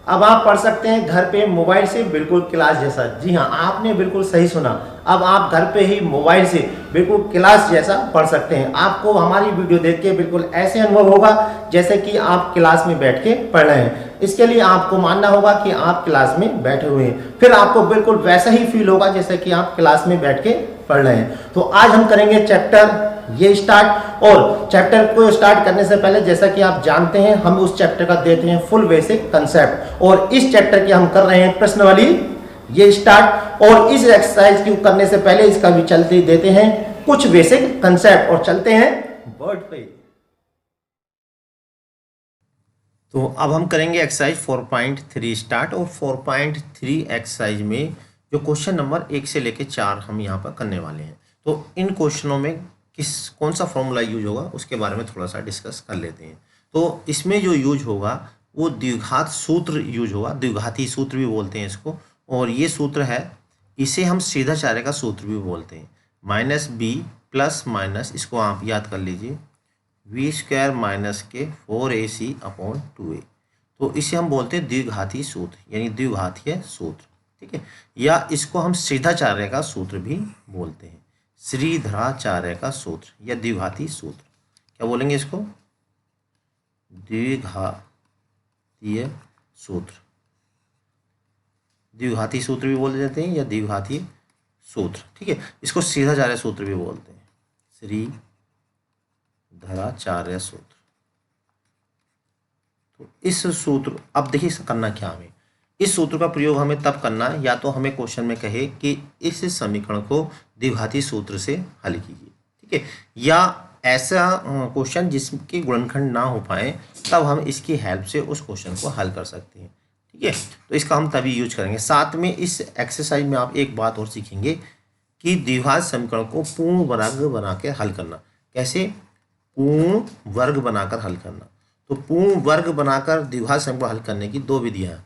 अब आप पढ़ सकते हैं घर पे मोबाइल से बिल्कुल क्लास जैसा। जी हाँ, आपने बिल्कुल सही सुना। अब आप घर पे ही मोबाइल से बिल्कुल क्लास जैसा पढ़ सकते हैं। आपको हमारी वीडियो देख के बिल्कुल ऐसे अनुभव होगा जैसे कि आप क्लास में बैठ के पढ़ रहे हैं। इसके लिए आपको मानना होगा कि आप क्लास में बैठे हुए हैं, फिर आपको बिल्कुल वैसा ही फील होगा जैसे कि आप क्लास में बैठ के पढ़ रहे हैं। तो आज हम करेंगे चैप्टर ये स्टार्ट। और चैप्टर को स्टार्ट करने से पहले जैसा कि आप जानते हैं, हम उस चैप्टर का देते हैं फुल बेसिक कंसेप्ट, और इस चैप्टर की हम कर रहे हैं प्रश्नावली ये स्टार्ट। और इस एक्सरसाइज को करने से पहले इसका भी चलते देते हैं कुछ बेसिक कंसेप्ट और चलते हैं वर्ड पे। तो अब हम करेंगे एक्सरसाइज 4.3 स्टार्ट। और 4.3 एक्सरसाइज में जो क्वेश्चन नंबर 1 से लेकर 4 हम यहाँ पर करने वाले हैं। तो इन क्वेश्चनों में कौन सा फॉर्मूला यूज होगा उसके बारे में थोड़ा सा डिस्कस कर लेते हैं। तो इसमें जो यूज होगा वो द्विघात सूत्र यूज होगा, द्विघाती सूत्र भी बोलते हैं इसको। और ये सूत्र है, इसे हम सीधा चारे का सूत्र भी बोलते हैं। माइनस बी प्लस माइनस, इसको आप याद कर लीजिए, वी स्क्वायर माइनस के 4ac अपॉन 2a। तो इसे हम बोलते हैं द्विघाती सूत्र, यानी द्विघातीय सूत्र, ठीक है। या इसको हम सीधाचार्य का सूत्र भी बोलते हैं, श्रीधराचार्य का सूत्र या द्विघाती सूत्र। क्या बोलेंगे इसको? द्विघातीय सूत्र, द्विघाती सूत्र भी बोल देते हैं या द्विघातीय सूत्र, ठीक है। इसको सीधाचार्य सूत्र भी बोलते हैं, श्रीधराचार्य सूत्र। तो इस सूत्र, अब देखिए करना क्या हमें, इस सूत्र का प्रयोग हमें तब करना है या तो हमें क्वेश्चन में कहे कि इस समीकरण को द्विघाती सूत्र से हल कीजिए, ठीक है। या ऐसा क्वेश्चन जिसके गुणनखंड ना हो पाए, तब हम इसकी हेल्प से उस क्वेश्चन को हल कर सकते हैं, ठीक है। तो इसका हम तभी यूज करेंगे। साथ में इस एक्सरसाइज में आप एक बात और सीखेंगे कि द्विघात समीकरण को पूर्ण वर्ग बना के हल करना। कैसे? पूर्ण वर्ग बनाकर हल करना। तो पूर्ण वर्ग बनाकर द्विघात समीकरण हल करने की दो विधियां हैं,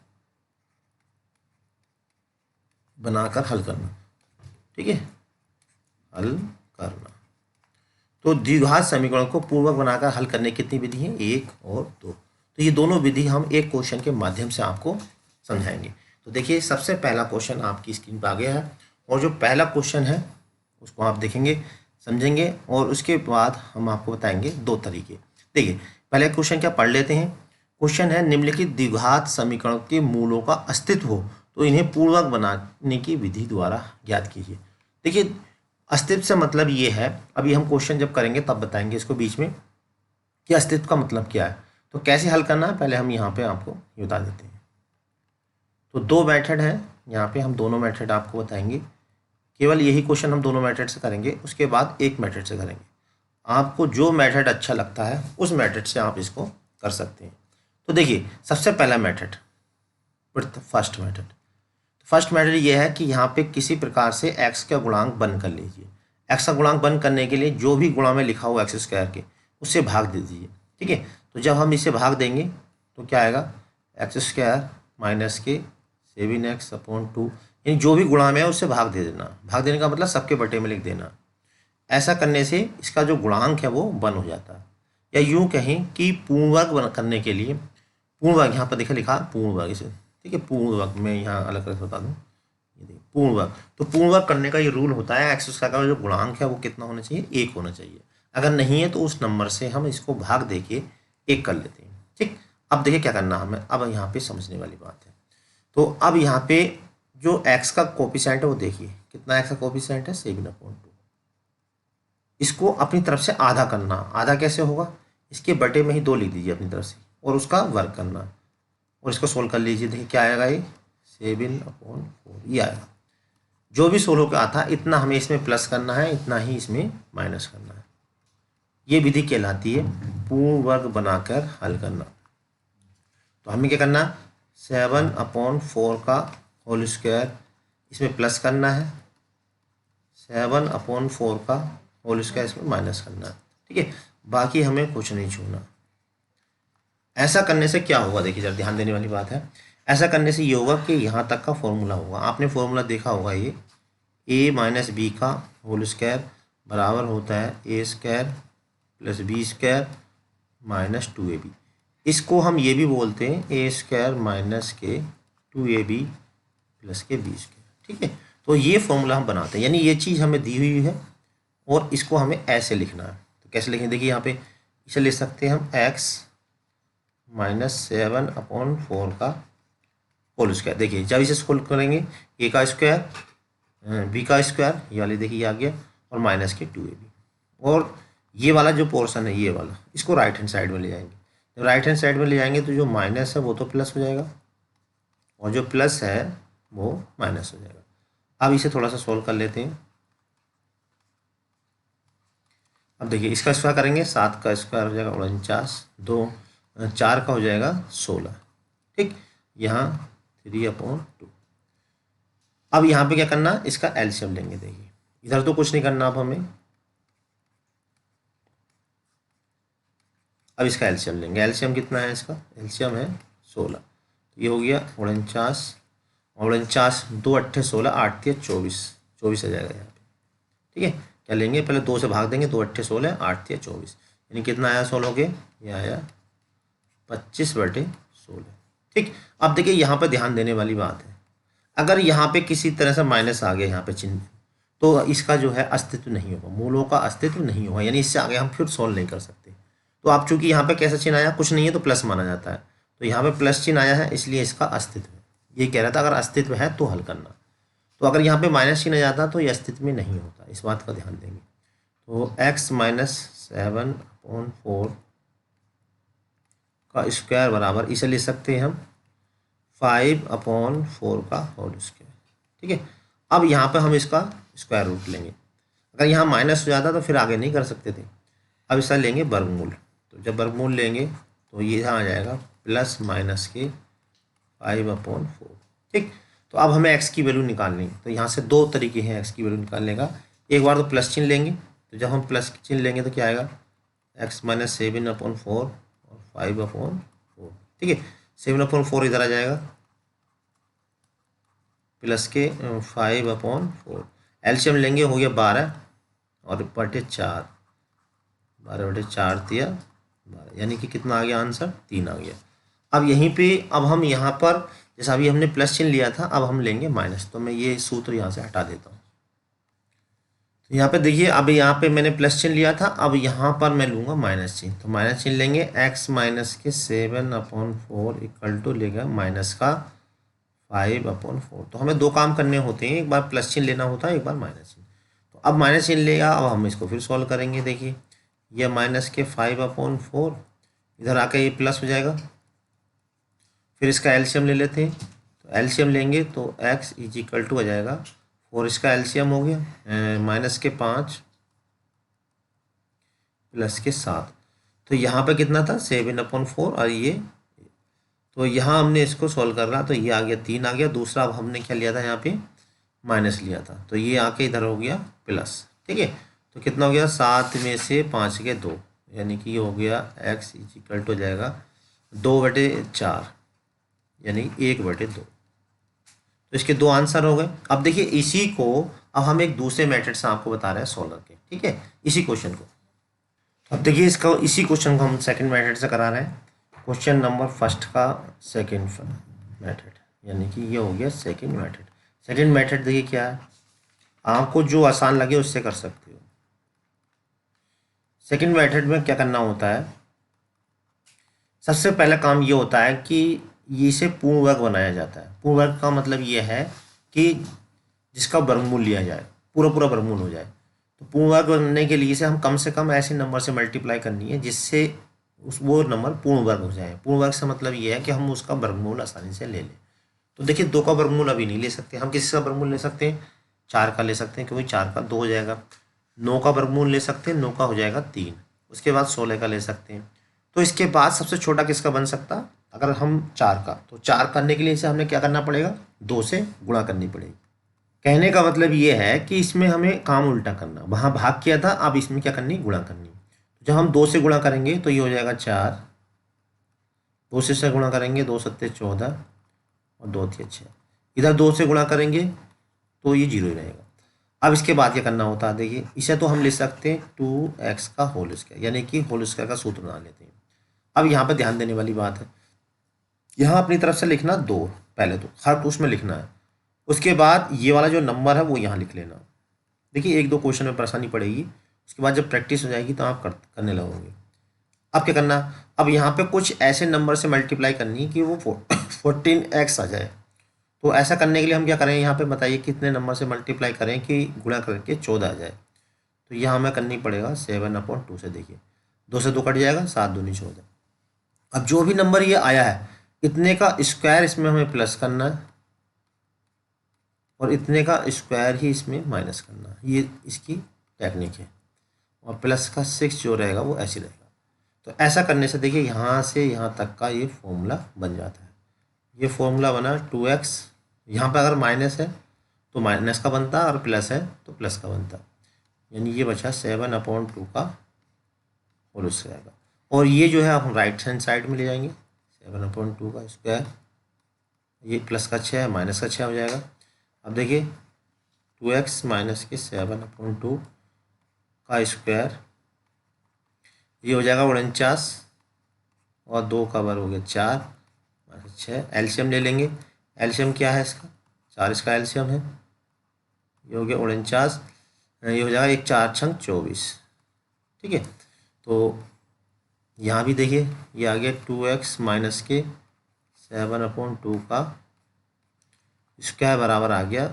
बनाकर हल करना, ठीक है, हल करना। तो द्विघात समीकरण को पूर्ण वर्ग बनाकर हल करने की कितनी विधि है? 1 और 2। तो ये दोनों विधि हम एक क्वेश्चन के माध्यम से आपको समझाएंगे। तो देखिए, सबसे पहला क्वेश्चन आपकी स्क्रीन पर आ गया है, और जो पहला क्वेश्चन है उसको आप देखेंगे, समझेंगे, और उसके बाद हम आपको बताएंगे दो तरीके। देखिए, पहले क्वेश्चन क्या पढ़ लेते हैं। क्वेश्चन है, निम्नलिखित द्विघात समीकरण के मूलों का अस्तित्व हो तो इन्हें पूर्वक बनाने की विधि द्वारा ज्ञात कीजिए। देखिए, अस्तित्व से मतलब ये है, अभी हम क्वेश्चन जब करेंगे तब बताएंगे इसको बीच में कि अस्तित्व का मतलब क्या है। तो कैसे हल करना है पहले हम यहाँ पे आपको ये बता देते हैं। तो दो मेथड है, यहाँ पे हम दोनों मेथड आपको बताएंगे। केवल यही क्वेश्चन हम दोनों मेथड से करेंगे, उसके बाद एक मेथड से करेंगे। आपको जो मेथड अच्छा लगता है उस मेथड से आप इसको कर सकते हैं। तो देखिए, सबसे पहला मेथड, फर्स्ट मेथड ये है कि यहाँ पे किसी प्रकार से x का गुणांक बंद कर लीजिए। x का गुणांक बंद करने के लिए जो भी गुणा में लिखा हुआ एक्स स्क्वायर के, उससे भाग दे दीजिए, ठीक है। तो जब हम इसे भाग देंगे तो क्या आएगा? एक्स स्क्वायर माइनस के 7x अपॉन 2, यानी जो भी गुणा में है उससे भाग दे देना। भाग देने का मतलब सबके बटे में लिख देना। ऐसा करने से इसका जो गुणांक है वो बंद हो जाता है। या यूँ कहें कि पूर्ण वर्ग करने के लिए, पूर्ण वर्ग यहाँ पर देखा लिखा पूर्ण वर्ग इसे, ठीक है, पूर्ण वर्ग में यहाँ अलग अलग बता दूँ, ये देखिए पूर्ण वर्ग। तो पूर्ण वर्ग करने का ये रूल होता है, एक्स स्क्वायर का जो गुणांक है वो कितना होना चाहिए? 1 होना चाहिए। अगर नहीं है तो उस नंबर से हम इसको भाग दे के 1 कर लेते हैं, ठीक। अब देखिए क्या करना हमें, अब यहाँ पे समझने वाली बात है। तो अब यहाँ पे जो एक्स का कोफिशिएंट है वो देखिए, कितना एक्स का कोफिशिएंट है? 7/2। इसको अपनी तरफ से आधा करना। आधा कैसे होगा? इसके बटे में ही 2 लिख दीजिए अपनी तरफ से, और उसका वर्ग करना, और इसको सोल्व कर लीजिए। देखिए क्या आएगा, ये 7/4 ये आएगा। जो भी सोल्व होकर आता है इतना हमें इसमें प्लस करना है, इतना ही इसमें माइनस करना है। ये विधि कहलाती है पूर्ण वर्ग बनाकर हल करना। तो हमें क्या करना, 7/4 का होल स्क्वायर इसमें प्लस करना है, 7/4 का होल स्क्वायर इसमें माइनस करना है, ठीक है। बाकी हमें कुछ नहीं छूना। ऐसा करने से क्या होगा, देखिए जरा ध्यान देने वाली बात है। ऐसा करने से ये होगा कि यहाँ तक का फॉर्मूला होगा, आपने फॉर्मूला देखा होगा, ये a माइनस बी का होल स्क्वायर बराबर होता है a² plus b² minus 2ab। इसको हम ये भी बोलते हैं ए स्क्वायर माइनस के 2ab प्लस के बी स्क्वायर। ठीक है, तो ये फॉर्मूला हम बनाते हैं, यानी ये चीज़ हमें दी हुई है और इसको हमें ऐसे लिखना है। तो कैसे लिखें, देखिए यहाँ पे इसे लिख सकते हैं हम x माइनस 7/4 का होल स्क्वायर। देखिए जब इसे सोल्व करेंगे ए का स्क्वायर बी का स्क्वायर, ये वाली देखिए आ गया, और माइनस के 2ab, और ये वाला जो पोर्शन है ये वाला, इसको राइट हैंड साइड में ले जाएंगे। जब राइट हैंड साइड में ले जाएंगे तो जो माइनस है वो तो प्लस हो जाएगा और जो प्लस है वो माइनस हो जाएगा। अब इसे थोड़ा सा सोल्व कर लेते हैं। अब देखिए इसका स्क्वायर करेंगे, 7 का स्क्वायर हो जाएगा 49, 4 का हो जाएगा 16। ठीक, यहाँ 3/2। अब यहाँ पे क्या करना, इसका एलसीएम लेंगे। देखिए इधर तो कुछ नहीं करना अब हमें, अब इसका एलसीएम लेंगे। एलसीएम कितना है, इसका एलसीएम है 16। तो ये हो गया 49, 49 2 8 16, 8 3 24, 24 आ जाएगा यहाँ पे। ठीक है, क्या लेंगे, पहले 2 से भाग देंगे, 2 8 16, 8 3 24, यानी कितना आया 16 के, ये आया 25/16। ठीक, अब देखिए यहाँ पे ध्यान देने वाली बात है, अगर यहाँ पे किसी तरह से माइनस आ गया यहाँ पे चिन्ह, तो इसका जो है अस्तित्व नहीं होगा, मूलों का अस्तित्व नहीं होगा, यानी इससे आगे हम फिर सॉल्व नहीं कर सकते। तो आप चूंकि यहाँ पे कैसा चिन्ह आया, कुछ नहीं है तो प्लस माना जाता है, तो यहाँ पे प्लस चिन्ह आया है इसलिए इसका अस्तित्व है। ये कह रहा था अगर अस्तित्व है तो हल करना, तो अगर यहाँ पे माइनस चिन्ह आ जाता तो ये अस्तित्व में नहीं होता, इस बात का ध्यान देंगे। तो x माइनस 7/4 का स्क्वायर बराबर, इसे ले सकते हैं हम 5/4 का होल स्क्वायर। ठीक है, अब यहाँ पे हम इसका स्क्वायर रूट लेंगे, अगर यहाँ माइनस हो जाता तो फिर आगे नहीं कर सकते थे। अब इसका लेंगे वर्गमूल, तो जब वर्गमूल लेंगे तो ये यहाँ आ जाएगा प्लस माइनस के 5/4। ठीक, तो अब हमें x की वैल्यू निकालनी है, तो यहाँ से दो तरीके हैं x की वैल्यू निकालने का। एक बार तो प्लस चिन्ह लेंगे, तो जब हम प्लस चिन्ह लेंगे तो क्या आएगा, x माइनस 7/4 और 5/4। ठीक है, 7/4 इधर आ जाएगा, प्लस के 5/4, एलसीएम लेंगे, हो गया 12 और बटे 4, 12/4 दिया 12, यानी कि कितना आ गया आंसर, 3 आ गया। अब यहीं पे अब हम यहाँ पर जैसा अभी हमने प्लस चिन्ह लिया था, अब हम लेंगे माइनस, तो मैं ये सूत्र यहाँ से हटा देता हूँ। तो यहाँ पे देखिए अब यहाँ पे मैंने प्लस चिन्ह लिया था, अब यहाँ पर मैं लूँगा माइनस चिन्ह, तो माइनस चिन्ह लेंगे, x माइनस के 7/4 इक्वल टू लेगा माइनस का 5/4। तो हमें दो काम करने होते हैं, एक बार प्लस चिन्ह लेना होता है, एक बार माइनस चिन्ह। तो अब माइनस चिन्ह लेगा, अब हम इसको फिर सॉल्व करेंगे। देखिए यह माइनस के 5/4 इधर आकर ये प्लस हो जाएगा, फिर इसका एलसीएम ले लेते हैं, तो एलसीएम लेंगे तो x इज इक्वल टू आ जाएगा 4, इसका एलसीएम हो गया माइनस के 5 प्लस के 7, तो यहाँ पे कितना था 7/4 और ये, तो यहाँ हमने इसको सॉल्व कर रहा तो ये आ गया 3 आ गया। दूसरा अब हमने क्या लिया था, यहाँ पे माइनस लिया था, तो ये आके इधर हो गया प्लस। ठीक है, तो कितना हो गया, 7 में से 5 के 2, यानी कि ये हो गया x इज इक्वल टू हो जाएगा 2/4, यानी 1/2। तो इसके दो आंसर हो गए। अब देखिए इसी को अब हम एक दूसरे मेथड से आपको बता रहे हैं सॉल्व करके। ठीक है, इसी क्वेश्चन को अब देखिए इसी क्वेश्चन को हम सेकंड मेथड से करा रहे हैं, क्वेश्चन नंबर फर्स्ट का सेकंड मेथड, यानी कि ये हो गया सेकंड मेथड। सेकंड मेथड देखिए क्या है, आपको जो आसान लगे उससे कर सकते हो। सेकंड मेथड में क्या करना होता है, सबसे पहला काम ये होता है कि इसे पूर्ण वर्ग बनाया जाता है। पूर्ण वर्ग का मतलब ये है कि जिसका वर्गमूल लिया जाए, पूरा पूरा वर्गमूल हो जाए। तो पूर्ण वर्ग बनने के लिए इसे हम कम से कम ऐसे नंबर से मल्टीप्लाई करनी है जिससे वो नंबर पूर्ण वर्ग हो जाए। पूर्ण वर्ग से मतलब ये है कि हम उसका वर्गमूल आसानी से ले लें। तो देखिए 2 का वर्गमूल अभी नहीं ले सकते, हम किसी का वर्गमूल ले सकते हैं, 4 का ले सकते हैं, क्योंकि 4 का 2 हो जाएगा। 9 का वर्गमूल ले सकते हैं, 9 का हो जाएगा 3। उसके बाद 16 का ले सकते हैं। तो इसके बाद सबसे छोटा किसका बन सकता, अगर हम 4 का, तो 4 करने के लिए इसे हमने क्या करना पड़ेगा, 2 से गुणा करनी पड़ेगी। कहने का मतलब ये है कि इसमें हमें काम उल्टा करना, वहाँ भाग किया था, अब इसमें क्या करनी, गुणा करनी। जब हम 2 से गुणा करेंगे तो ये हो जाएगा 4, 2 से गुणा करेंगे 2 7 14 और 2 3 6, इधर 2 से गुणा करेंगे तो ये 0 ही रहेगा। अब इसके बाद क्या करना होता है, देखिए इसे तो हम ले सकते हैं 2x का होल स्क्वायर, यानी कि होल स्क्वायर का सूत्र बना लेते हैं। अब यहाँ पे ध्यान देने वाली बात है, यहाँ अपनी तरफ से लिखना 2, पहले तो हर उसमें लिखना है, उसके बाद ये वाला जो नंबर है वो यहाँ लिख लेना। देखिए 1-2 क्वेश्चन में परेशानी पड़ेगी, उसके बाद जब प्रैक्टिस हो जाएगी तो आप करने लगोगे। अब क्या करना, अब यहाँ पे कुछ ऐसे नंबर से मल्टीप्लाई करनी कि वो 14x आ जाए। तो ऐसा करने के लिए हम क्या करें, यहाँ पे बताइए कितने नंबर से मल्टीप्लाई करें कि गुणा करके 14 आ जाए। तो यहाँ हमें करनी पड़ेगा 7/2 से। देखिए 2 से 2 कट जाएगा, 7 दूनी 14। अब जो भी नंबर ये आया है इतने का स्क्वायर इसमें हमें प्लस करना है और इतने का स्क्वायर ही इसमें माइनस करना है। ये इसकी टेक्निक है। और प्लस का 6 जो रहेगा वो ऐसे रहेगा। तो ऐसा करने से देखिए यहाँ से यहाँ तक का ये फॉर्मूला बन जाता है। ये फॉर्मूला बना 2x, यहाँ पे अगर माइनस है तो माइनस का बनता है और प्लस है तो प्लस का बनता है, यानी ये बचा 7/2 का होल स्क्वायर का। और ये जो है हम राइट हैंड साइड में ले जाएंगे, 7/2 का स्क्वायर, ये प्लस का 6 माइनस का 6 हो जाएगा। अब देखिए 2x माइनस के 7/2 का स्क्वायर, ये हो जाएगा 49 और 2 का वर्ग हो गया 4 माइनस 6। एलसीएम ले लेंगे, एलसीएम क्या है इसका, 4 इसका एलसीएम है, ये हो गया 49, ये हो जाएगा 1 4 छंग 24। ठीक है, तो यहाँ भी देखिए ये आ गया 2x माइनस के 7/2 का स्क्वायर बराबर आ गया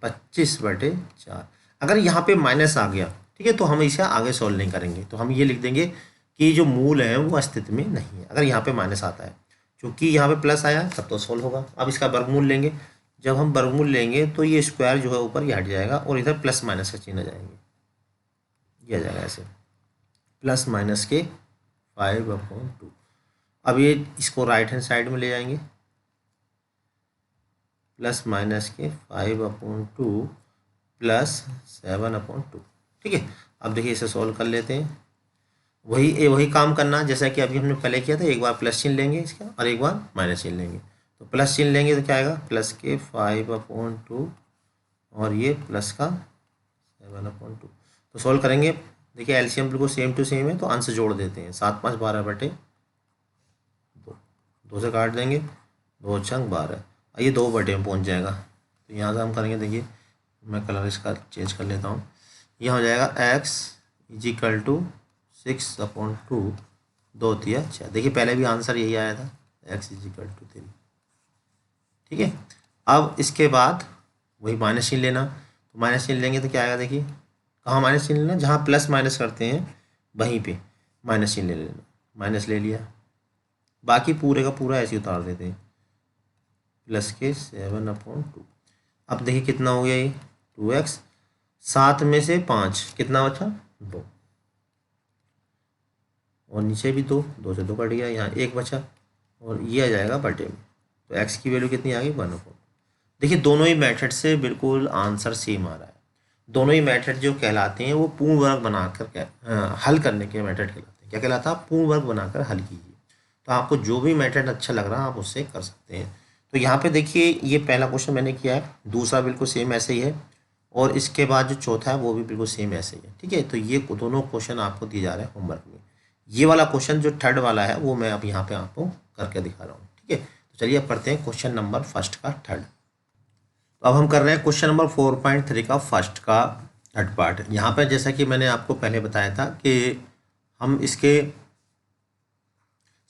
25/4। अगर यहाँ पे माइनस आ गया, ठीक है, तो हम इसे आगे सॉल्व नहीं करेंगे, तो हम ये लिख देंगे कि जो मूल है वो अस्तित्व में नहीं है अगर यहाँ पे माइनस आता है। क्योंकि यहाँ पे प्लस आया तब तो सॉल्व होगा। अब इसका वर्गमूल लेंगे, जब हम वर्गमूल लेंगे तो ये स्क्वायर जो है ऊपर ये हट जाएगा और इधर प्लस माइनस का चिन्ह आ जाएंगे, ये आ जाएगा ऐसे प्लस माइनस के 5/2। अब ये इसको राइट हैंड साइड में ले जाएंगे, प्लस माइनस के 5/2 प्लस 7/2। ठीक है, अब देखिए इसे सॉल्व कर लेते हैं। वही काम करना जैसा कि अभी हमने पहले किया था, एक बार प्लस चिन्ह लेंगे इसका और एक बार माइनस चिन्ह लेंगे। तो प्लस चिन्ह लेंगे तो क्या आएगा, प्लस के 5/2 और ये प्लस का 7/2। तो सॉल्व करेंगे, देखिए एलसीएम बिल्कुल सेम टू सेम है तो अंश जोड़ देते हैं, 7 5 12/2, 2 से काट देंगे, 2 छंग 12, ये 2/2 में पहुँच जाएगा। तो यहाँ से हम करेंगे, देखिए मैं कलर इसका चेंज कर लेता हूँ, यह हो जाएगा x = 6/2, 2 3 6। देखिए पहले भी आंसर यही आया था, x = 3। ठीक है, अब इसके बाद वही माइनस चिन्ह लेना, तो माइनस चिन्ह लेंगे तो क्या आएगा, देखिए कहाँ माइनस चिन्ह लेना, जहाँ प्लस माइनस करते हैं वहीं पे माइनस चिन्ह ले लेना, माइनस ले लिया, बाकी पूरे का पूरा ऐसे उतार देते हैं, प्लस के 7/2। अब देखिए कितना हो गया ये 2x, 7 में से 5 कितना बचा, 2, और नीचे भी 2, 2 से 2 कट गया, यहाँ 1 बचा और ये आ जाएगा बटे में। तो x की वैल्यू कितनी आ गई, 1/4। देखिए दोनों ही मेथड से बिल्कुल आंसर सेम आ रहा है। दोनों ही मेथड जो कहलाते हैं वो पूर्ण वर्ग बनाकर हल करने के मेथड कहलाते हैं। क्या कहलाता है, पूर्ण वर्ग बनाकर हल कीजिए। तो आपको जो भी मेथड अच्छा लग रहा है आप उससे कर सकते हैं। तो यहाँ पे देखिए ये पहला क्वेश्चन मैंने किया है, दूसरा बिल्कुल सेम ऐसे ही है और इसके बाद जो चौथा है वो भी बिल्कुल सेम ऐसे ही है। ठीक है, तो ये दोनों क्वेश्चन आपको दिए जा रहे हैं होमवर्क में। ये वाला क्वेश्चन जो थर्ड वाला है वो मैं अब यहाँ पे आपको करके दिखा रहा हूँ। ठीक है, तो चलिए अब करते हैं क्वेश्चन नंबर फर्स्ट का थर्ड। तो अब हम कर रहे हैं क्वेश्चन नंबर 4.3 का फर्स्ट का थर्ड पार्ट। यहाँ पर जैसा कि मैंने आपको पहले बताया था कि हम इसके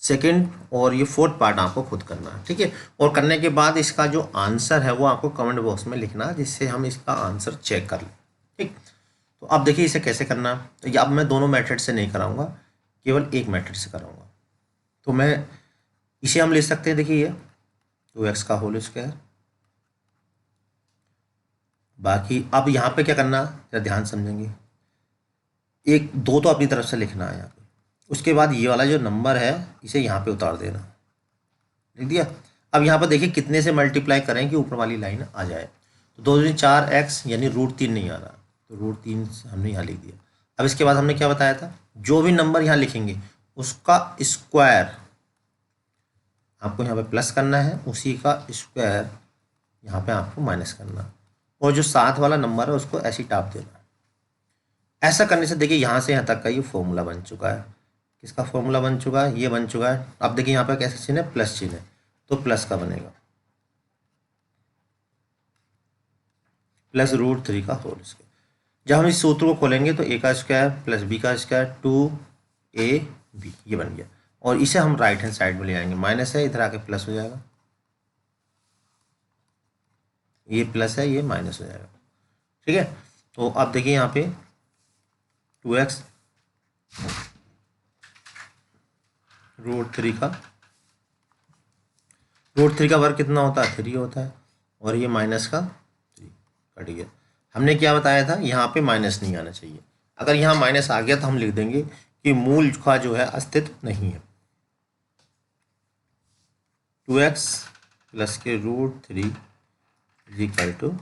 सेकंड और ये फोर्थ पार्ट आपको खुद करना है। ठीक है, और करने के बाद इसका जो आंसर है वो आपको कमेंट बॉक्स में लिखना, जिससे हम इसका आंसर चेक कर लें। ठीक, तो अब देखिए इसे कैसे करना है। तो अब मैं दोनों मेथड से नहीं कराऊंगा, केवल एक मेथड से कराऊंगा। तो मैं इसे हम ले सकते हैं, देखिए ये 2x का होल स्क्वायर। बाकी अब यहाँ पे क्या करना, जरा ध्यान समझेंगे, 1 2 तो अपनी तरफ से लिखना है यहाँ पे, उसके बाद ये वाला जो नंबर है इसे यहाँ पे उतार देना, लिख दिया। अब यहाँ पर देखिए कितने से मल्टीप्लाई करें कि ऊपर वाली लाइन आ जाए। तो 2 दूनी 4x यानी √3 नहीं आ रहा, तो √3 हमने यहाँ लिख दिया। अब इसके बाद हमने क्या बताया था, जो भी नंबर यहाँ लिखेंगे उसका स्क्वायर आपको यहाँ पे प्लस करना है, उसी का स्क्वायर यहाँ पे आपको माइनस करना, और जो साथ वाला नंबर है उसको ऐसे टाप देना। ऐसा करने से देखिए यहाँ से यहाँ तक का ये फॉर्मूला बन चुका है। किसका फॉर्मूला बन चुका है, ये बन चुका है। अब देखिए यहाँ पर कैसे चिन्ह है, प्लस चिन्ह है, तो प्लस का बनेगा, +√3 का होल स्क्वायर। जब हम इस सूत्र को खोलेंगे तो a का स्क्वायर प्लस b का स्क्वायर 2ab ये बन गया, और इसे हम राइट हैंड साइड में ले आएंगे, माइनस है इधर आके प्लस हो जाएगा, ये प्लस है ये माइनस हो जाएगा, ठीक है। तो अब देखिए यहाँ पे 2x √3 का √3 का वर्ग कितना होता है, 3 होता है, और ये माइनस का 3 कट गया। हमने क्या बताया था, यहाँ पे माइनस नहीं आना चाहिए, अगर यहाँ माइनस आ गया तो हम लिख देंगे कि मूल का जो है अस्तित्व नहीं है। 2x प्लस के √3 = 0।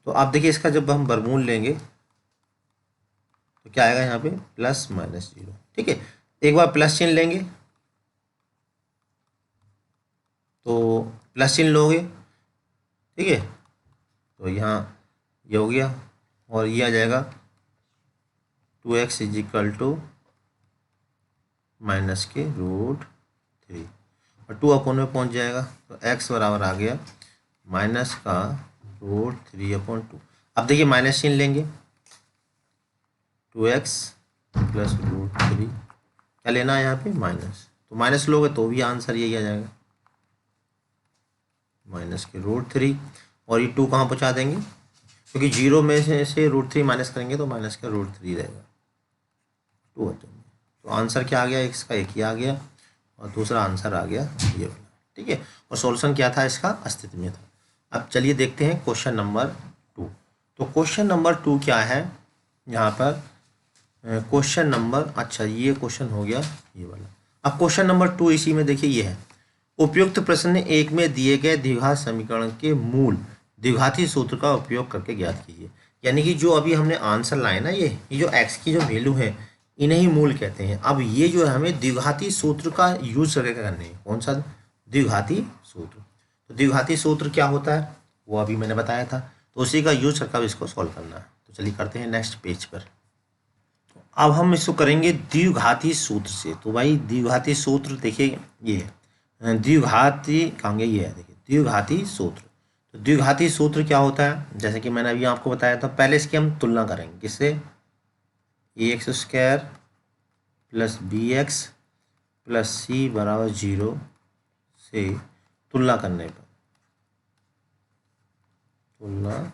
तो आप देखिए इसका जब हम वर्गमूल लेंगे तो क्या आएगा यहाँ पे +-0, ठीक है। एक बार प्लस चिन्ह लेंगे तो प्लस चिन्ह लोगे, ठीक है, तो यहाँ ये हो गया, और ये आ जाएगा 2x = -√3, और 2 अपॉन में पहुँच जाएगा, तो x बराबर आ गया -√3/2। अब देखिए माइनस चिन्ह लेंगे, 2x + √3, क्या लेना है यहाँ पे माइनस, तो माइनस लोगे तो भी आंसर यही आ जाएगा, -√3, और ये 2 कहाँ पहुँचा देंगे, क्योंकि 0 में से √3 माइनस करेंगे तो माइनस का √3 रहेगा, 2 होते हैं। तो आंसर क्या आ गया, इसका एक ही आ गया, और दूसरा आंसर आ गया ये वाला, ठीक है। और सॉल्यूशन क्या था, इसका अस्तित्व में था। अब चलिए देखते हैं क्वेश्चन नंबर 2। तो क्वेश्चन नंबर 2 क्या है यहाँ पर, क्वेश्चन नंबर, अच्छा ये क्वेश्चन हो गया ये वाला। अब क्वेश्चन नंबर 2 इसी में देखिए ये है, उपयुक्त प्रश्न 1 में दिए गए द्विघात समीकरण के मूल द्विघाती सूत्र का उपयोग करके ज्ञात कीजिए। यानी कि जो अभी हमने आंसर लाए ना, ये जो x की जो वैल्यू है इन्हें ही मूल कहते हैं। अब ये जो है हमें द्विघाती सूत्र का यूज करके करने हैं, कौन सा, द्विघाती सूत्र। तो द्विघाती सूत्र क्या होता है वो अभी मैंने बताया था, तो उसी का यूज करके अब इसको सॉल्व करना है। तो चलिए करते हैं नेक्स्ट पेज पर। अब हम इसको करेंगे द्विघाती सूत्र से। तो भाई द्विघाती सूत्र देखिए ये है, द्विघाती कहेंगे ये है, देखिए द्विघाती सूत्र। तो द्विघाती सूत्र क्या होता है, जैसे कि मैंने अभी आपको बताया था, पहले इसकी हम तुलना करेंगे, किससे, ax² + bx + c = 0 से तुलना करने पर, तुलना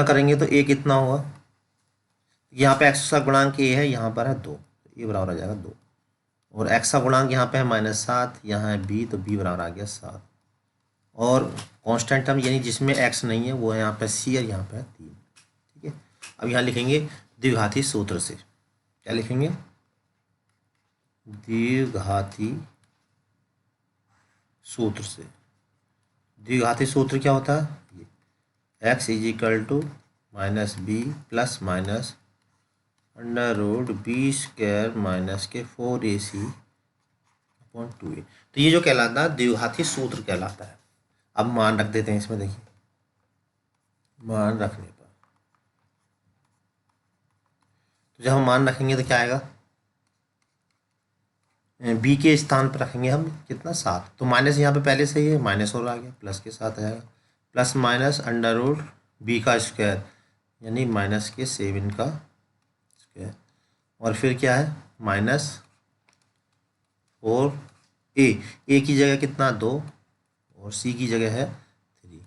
करेंगे तो a कितना होगा, यहाँ पे x का गुणांक a है, यहाँ पर है 2, a बराबर आ जाएगा 2, और x का गुणांक यहाँ पे है -7, यहाँ है b, तो b बराबर आ गया 7, और कांस्टेंट टर्म यानी जिसमें x नहीं है वो है यहाँ पे c, और यहाँ पे है 3, ठीक है। अब यहाँ लिखेंगे द्विघाती सूत्र से, क्या लिखेंगे, द्विघाती सूत्र से। द्विघाती सूत्र क्या होता है, ये x = -b + -√b² - 4ac/2a। तो ये जो कहलाता है द्विघाती सूत्र कहलाता है। अब मान रख देते हैं इसमें, देखिए मान रखने पर, तो जब हम मान रखेंगे तो क्या आएगा, b के स्थान पर रखेंगे हम कितना 7, तो माइनस यहाँ पे पहले से ही है, माइनस और आ गया, प्लस के साथ आएगा, प्लस माइनस √b² यानी -7 का स्क्वायर, और फिर क्या है -4a की जगह कितना 2, और c की जगह है 3,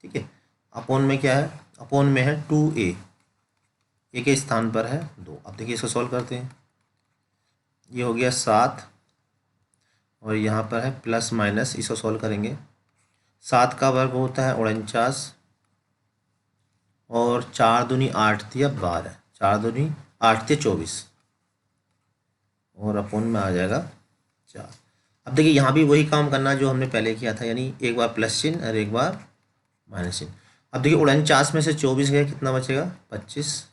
ठीक है। अपॉन में क्या है, अपॉन में है 2a, a के स्थान पर है 2। अब देखिए इसको सॉल्व करते हैं, ये हो गया 7, और यहाँ पर है प्लस माइनस, इसको सॉल्व करेंगे, 7 का वर्ग होता है 49, और 4 दूनी 8 थी, अब 12, 4 दूनी 8 थी 24, और अपॉन में आ जाएगा 4। अब देखिए यहाँ भी वही काम करना जो हमने पहले किया था, यानी एक बार प्लस चिन्ह और एक बार माइनस चिन्ह। अब देखिए 49 में से 24 गए, कितना बचेगा 25,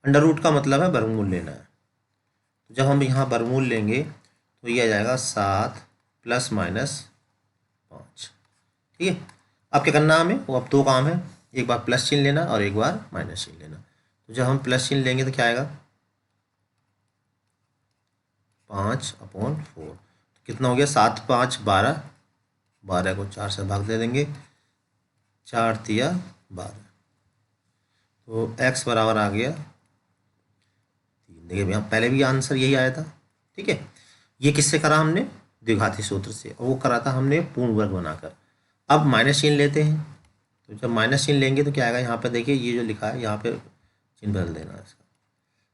अंडर रूट का मतलब है वर्गमूल लेना है। तो जब हम यहाँ वर्गमूल लेंगे तो ये आ जाएगा 7 + -5, ठीक है। अब क्या करना हमें, वो अब 2 काम है, एक बार प्लस चिन्ह लेना और एक बार माइनस चिन्ह लेना। तो जब हम प्लस चिन्ह लेंगे तो क्या आएगा, 5/4। तो कितना हो गया, 7 5 12, 12 को 4 से भाग दे देंगे, 4 तिया 12। तो x बराबर आ गया 3। देखिए भैया पहले भी आंसर यही आया था, ठीक है। ये किससे करा हमने, द्विघाती सूत्र से, और वो करा था हमने पूर्ण वर्ग बनाकर। अब माइनस चिन्ह लेते हैं, तो जब माइनस चिन्ह लेंगे तो क्या आएगा, यहाँ पर देखिए ये जो लिखा है यहाँ पे चिन्ह बदल देना है इसका।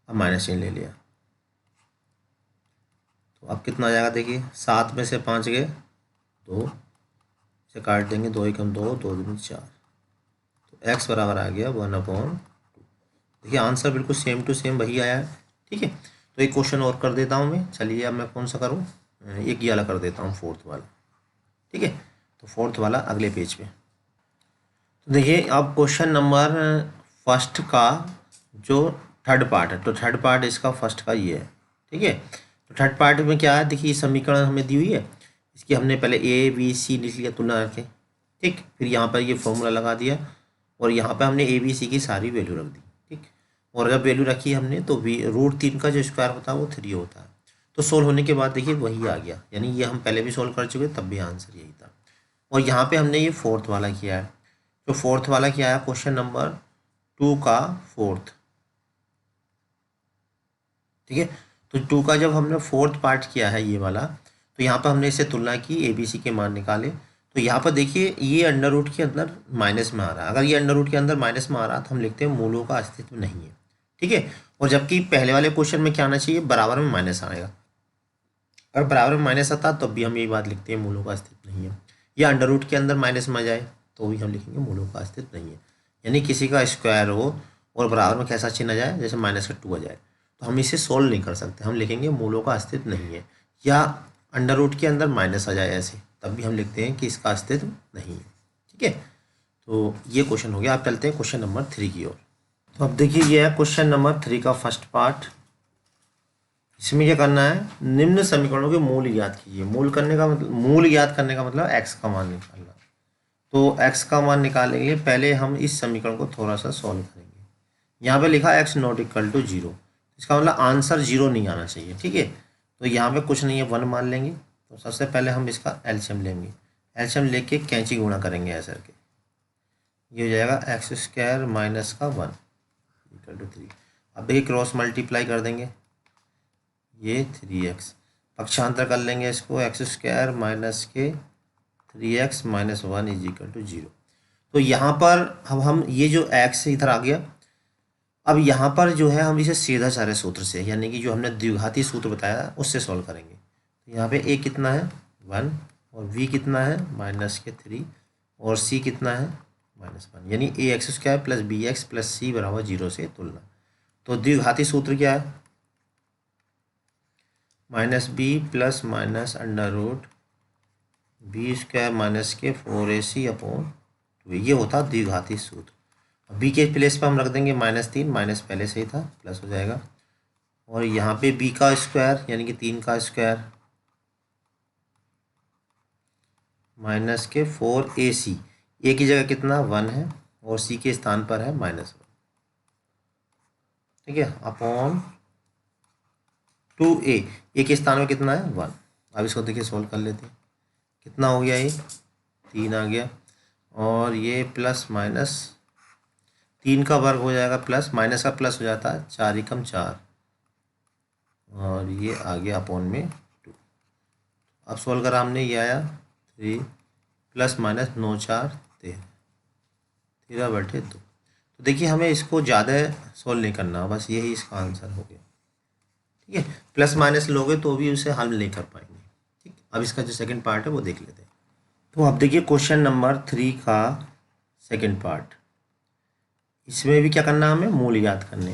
अब माइनस चिन्ह ले लिया तो अब कितना आ जाएगा, देखिए 7 में से 5 गए 2, इसे काट देंगे, 2 एकम 2, 2 दूनी 4। तो x बराबर आ गया 1/2। देखिए आंसर बिल्कुल सेम टू सेम वही आया है, ठीक है। तो एक क्वेश्चन और कर देता हूँ मैं, चलिए अब मैं कौन सा करूँ, एक ये वाला कर देता हूँ, 4th वाला, ठीक है। तो 4th वाला अगले पेज पे। तो देखिए अब क्वेश्चन नंबर फर्स्ट का जो थर्ड पार्ट है, तो थर्ड पार्ट इसका फर्स्ट का ये है, ठीक है। तो थर्ड पार्ट में क्या है, देखिए समीकरण हमें दी हुई है, इसकी हमने पहले ए बी सी लिख लिया तुलना करके, ठीक। फिर यहाँ पर ये फॉर्मूला लगा दिया और यहाँ पर हमने ए बी सी की सारी वैल्यू रख दी, ठीक। और जब वैल्यू रखी हमने तो √3 का जो स्क्वायर होता है वो 3 होता है। तो सोल्व होने के बाद देखिए वही आ गया, यानी ये हम पहले भी सोल्व कर चुके तब भी आंसर यही था। और यहाँ पे हमने ये 4th वाला किया है, तो 4th वाला क्या है, क्वेश्चन नंबर 2 का 4th, ठीक है। तो 2 का जब हमने 4th पार्ट किया है ये वाला, तो यहाँ पर हमने इसे तुलना की, ए बी सी के मान निकाले। तो यहाँ पर देखिए ये अंडर रूट के अंदर माइनस में आ रहा है, अगर ये अंडर रूट के अंदर माइनस में आ रहा तो हम लिखते हैं मूलों का अस्तित्व नहीं है, ठीक है। और जबकि पहले वाले क्वेश्चन में क्या आना चाहिए, बराबर में माइनस आएगा, अगर बराबर में माइनस आता तब भी हम यही बात लिखते हैं मूलों का अस्तित्व नहीं है। या अंडर रूट के अंदर माइनस में आ जाए तो भी हम लिखेंगे मूलों का अस्तित्व नहीं है। यानी किसी का स्क्वायर हो और बराबर में कैसा चिन्ह आ जाए, जैसे -2 आ जाए, तो हम इसे सोल्व नहीं कर सकते, हम लिखेंगे मूलों का अस्तित्व नहीं है। या अंडर रूट के अंदर माइनस आ जाए ऐसे, तब भी हम लिखते हैं कि इसका अस्तित्व नहीं है, ठीक है। तो ये क्वेश्चन हो गया। आप चलते हैं क्वेश्चन नंबर 3 की ओर। तो अब देखिए ये है क्वेश्चन नंबर 3 का फर्स्ट पार्ट। इसमें क्या करना है, निम्न समीकरणों के मूल ज्ञात कीजिए। मूल ज्ञात करने का मतलब x का मान निकालना। तो x का मान निकालने के लिए पहले हम इस समीकरण को थोड़ा सा सॉल्व करेंगे। यहाँ पे लिखा x ≠ 0, इसका मतलब आंसर 0 नहीं आना चाहिए, ठीक है। तो यहाँ पे कुछ नहीं है, 1 मान लेंगे। तो सबसे पहले हम इसका एलसीएम लेंगे, एलसीएम लेके कैंची गुणा करेंगे ऐसे करके, ये हो जाएगा x² माइनस का 1 = 3। अब देखिए क्रॉस मल्टीप्लाई कर देंगे, ये 3x, पक्षांतर कर लेंगे इसको, x² माइनस के 3x माइनस 1 = 0। तो यहाँ पर अब हम ये जो x इधर आ गया, अब यहाँ पर जो है हम इसे सीधा सारे सूत्र से, यानी कि जो हमने द्विघाती सूत्र बताया उससे सॉल्व करेंगे। तो यहाँ पे a कितना है 1, और v कितना है -3, और c कितना है -1, यानी ax² + bx + c = 0 से तुलना। तो द्विघाती सूत्र क्या है, -b + -√b² माइनस के 4ac/2, ये होता द्विघाती सूत्र। b के प्लेस पर हम रख देंगे -3, माइनस पहले से ही था, प्लस हो जाएगा। और यहाँ पे b का स्क्वायर यानी कि 3 का स्क्वायर माइनस के 4ac, a की जगह कितना 1 है और c के स्थान पर है -1, ठीक है, अपॉन 2a, a के स्थान में कितना है 1। अब इसको देखिए सोल्व कर लेते हैं, कितना हो गया, ये 3 आ गया, और ये प्लस माइनस 3 का वर्ग हो जाएगा, प्लस माइनस का प्लस हो जाता है, 4 एकम 4, और ये आ गया अपॉन में 2। अब सोल्व करा हमने, ये आया 3 + -9 4 13/2। तो देखिए हमें इसको ज़्यादा सोल्व नहीं करना, बस यही इसका आंसर हो गया, ठीक है। प्लस माइनस लोगे तो भी उसे हल नहीं कर पाएंगे, ठीक। अब इसका जो सेकंड पार्ट है वो देख लेते हैं। तो अब देखिए क्वेश्चन नंबर 3 का सेकंड पार्ट, इसमें भी क्या करना है, हमें मूल याद करने।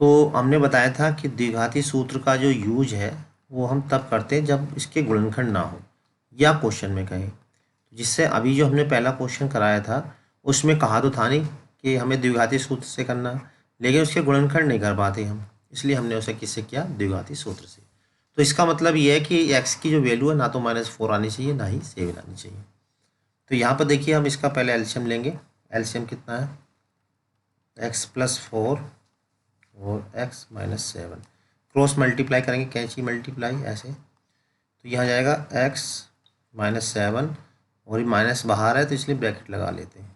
तो हमने बताया था कि द्विघाती सूत्र का जो यूज है वो हम तब करते हैं जब इसके गुणनखंड ना हो या क्वेश्चन में कहें। जिससे अभी जो हमने पहला क्वेश्चन कराया था उसमें कहा तो था नहीं कि हमें द्विघाती सूत्र से करना, लेकिन उसके गुणनखंड नहीं कर पाते हम, इसलिए हमने उसे किससे किया, द्विघाती सूत्र से। तो इसका मतलब ये है कि x की जो वैल्यू है ना तो -4 आनी चाहिए ना ही 7 आनी चाहिए। तो यहाँ पर देखिए हम इसका पहले एलसीएम लेंगे, एलसीएम कितना है x + 4 और x माइनस 7 क्रॉस मल्टीप्लाई करेंगे, कैंची मल्टीप्लाई ऐसे, तो यहाँ जाएगा x माइनस 7 और ये माइनस बाहर है तो इसलिए ब्रैकेट लगा लेते हैं,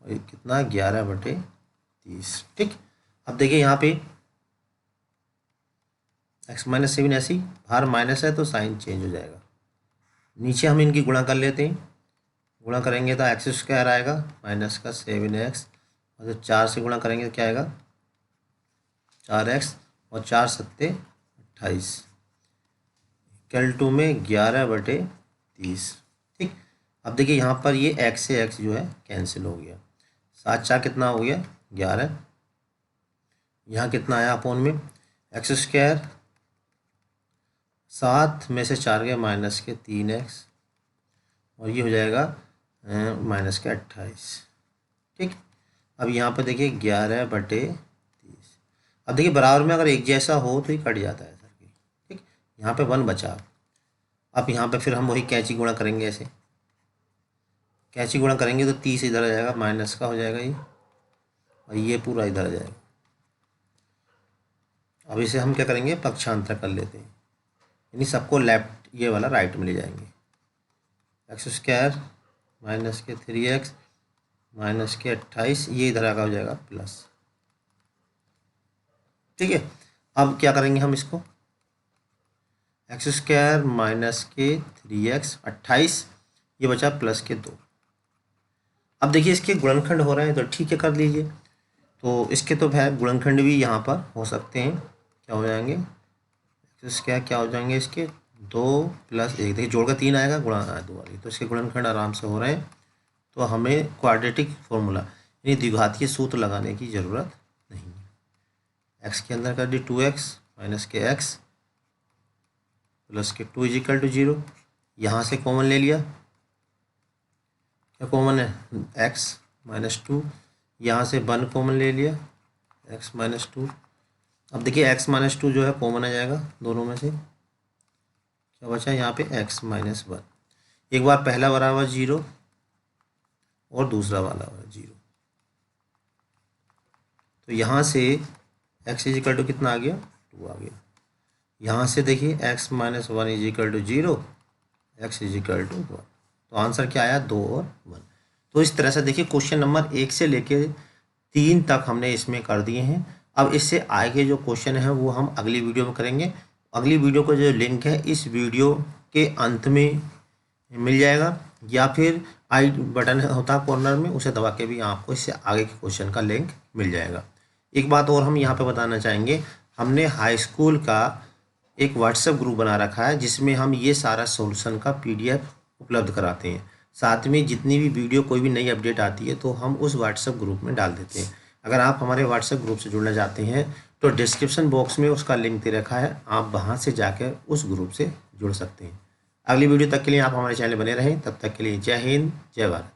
और ये कितना 11/30। ठीक, अब देखिए यहाँ पे x माइनस 7 ऐसी बाहर माइनस है तो साइन चेंज हो जाएगा। नीचे हम इनकी गुणा कर लेते हैं, गुणा करेंगे तो एक्स स्क्वायर आएगा माइनस का 7x, और जब 4 से गुणा करेंगे तो क्या आएगा 4x, और 4 सत्ते 28, इक्वल टू में 11/30। ठीक, अब देखिए यहाँ पर ये x से x जो है कैंसिल हो गया, 7 4 कितना हो गया 11, यहाँ कितना आया अपोन में एक्स स्क्वायर, 7 में से 4 गया माइनस के 3x, और ये हो जाएगा माइनस के 28। ठीक, अब यहाँ पर देखिए 11/30। अब देखिए बराबर में अगर एक जैसा हो तो ये कट जाता है सर की। ठीक, यहाँ पे 1 बचा। अब यहाँ पे फिर हम वही कैंची गुणा करेंगे, ऐसे कैंची गुणा करेंगे तो 30 इधर आ जाएगा, माइनस का हो जाएगा ये, और ये पूरा इधर आ जाएगा। अब इसे हम क्या करेंगे पक्षांतर कर लेते हैं, यानी सबको लेफ्ट ये वाला राइट में ले जाएंगे। एक्स स्क्वायर माइनस के 3x माइनस के 28, ये इधर आगा हो जाएगा प्लस। ठीक है, अब क्या करेंगे हम इसको, एक्स स्क्वायर माइनस के 3x 28, ये बचा प्लस के 2। अब देखिए इसके गुणनखंड हो रहे हैं तो ठीक है कर लीजिए, तो इसके तो भाई गुणनखंड भी यहाँ पर हो सकते हैं, क्या हो जाएंगे एक्स स्क्वायर क्या हो जाएंगे इसके 2 + 1, देखिए जोड़ का 3 आएगा, गुणा 2 वाली, तो इसके गुणनखंड आराम से हो रहे हैं। तो हमें क्वाड्रेटिक फॉर्मूला यानी द्विघातीय सूत्र लगाने की ज़रूरत नहीं है। एक्स के अंदर कर दी 2x माइनस के x प्लस के 2 = 0, यहाँ से कॉमन ले लिया, क्या कॉमन है x माइनस 2, यहाँ से 1 कॉमन ले लिया x माइनस 2। अब देखिए x माइनस 2 जो है कॉमन आ जाएगा दोनों में से, क्या बचा यहाँ पे x माइनस 1, एक बार पहला बराबर 0 और दूसरा वाला 0, तो यहाँ से x = कितना आ गया 2 आ गया। यहाँ से देखिए x माइनस 1 = 0, x = 1, तो आंसर क्या आया 2 और 1। तो इस तरह से देखिए क्वेश्चन नंबर 1 से लेके 3 तक हमने इसमें कर दिए हैं। अब इससे आगे जो क्वेश्चन है वो हम अगली वीडियो में करेंगे। अगली वीडियो का जो लिंक है इस वीडियो के अंत में मिल जाएगा, या फिर आई बटन होता है कॉर्नर में, उसे दबा के भी आपको इससे आगे के क्वेश्चन का लिंक मिल जाएगा। एक बात और हम यहाँ पे बताना चाहेंगे, हमने हाई स्कूल का एक व्हाट्सएप ग्रुप बना रखा है जिसमें हम ये सारा सॉल्यूशन का PDF उपलब्ध कराते हैं। साथ में जितनी भी वीडियो कोई भी नई अपडेट आती है तो हम उस व्हाट्सएप ग्रुप में डाल देते हैं। अगर आप हमारे व्हाट्सएप ग्रुप से जुड़ना चाहते हैं तो डिस्क्रिप्शन बॉक्स में उसका लिंक दे रखा है, आप वहाँ से जाकर उस ग्रुप से जुड़ सकते हैं। अगली वीडियो तक के लिए आप हमारे चैनल बने रहें, तब तक के लिए जय हिंद जय भारत।